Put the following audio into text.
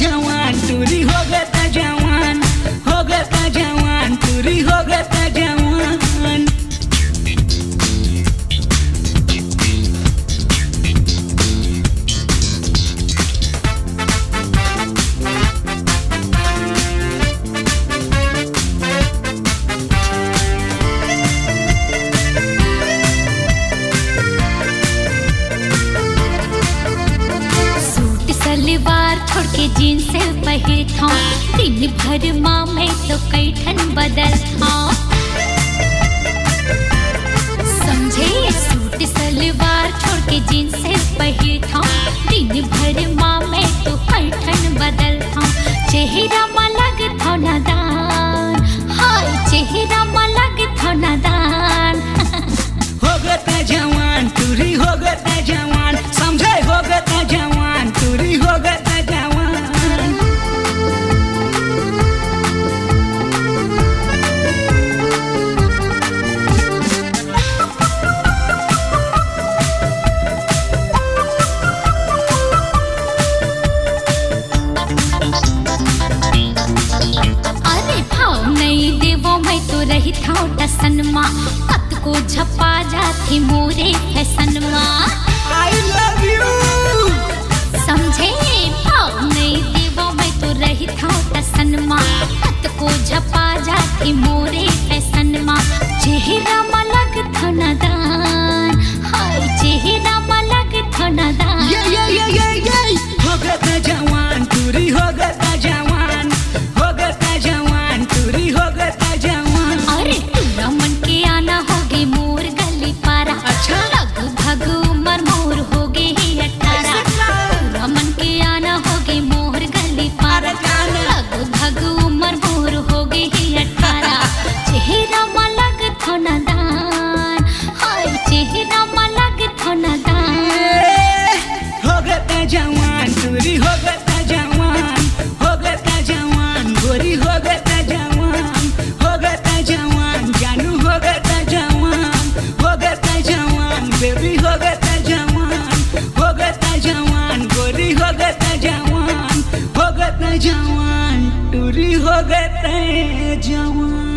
जवान टूरी हो गता जवान हो गता जवान टूरी हो गता जवान सलवार छोड़ के जीन्स पहिरता दिन भर माँ मैं तो कैठन बदलता समझे सूट सलवार छोड़ के जीन्स पहिरता दिन भर माँ मैं तो कैठन बदलता चेहरा में लगता नादान हाय चेहरा में लगता नादान हो गता जवान टूरी हो गता जवान समझे हो गता जवान टूरी हो गता जवान अरे भाव नहीं देवो मैं तो रही था टसन माँ पत को झपा जाती मोरे फैसन माँ I love you समझे भाव नहीं देवो मैं तो रही था टसन माँ पत को झपा जाती मोरे फैसन माँ चेहरा में लगता नादान हाय चेहरा में लगता नादान ये हो गता जवान टूरी हो गता जवान हो गता जवान टूरी हो गता जवान अरे तुरा मन के आना होगे मोर गली पारा अच्छा लगू भगू उमर मोर होगे ही 18 तुरा मन के आना होगे मोर गली पारा लगू भगू उमर मोर होगे ही 18 चेहरा में लगता नादान हाय चेहरा में लगता नादान हो गता जवान टूरी हो गता जवान हो गता जवान गोरी हो गता जवान हो गता जवान जानू हो गता जवान हो गता जवान बेबी हो गता जवान हो गता जवान गोरी हो गता जवान हो गता जवान टूरी हो गता जवान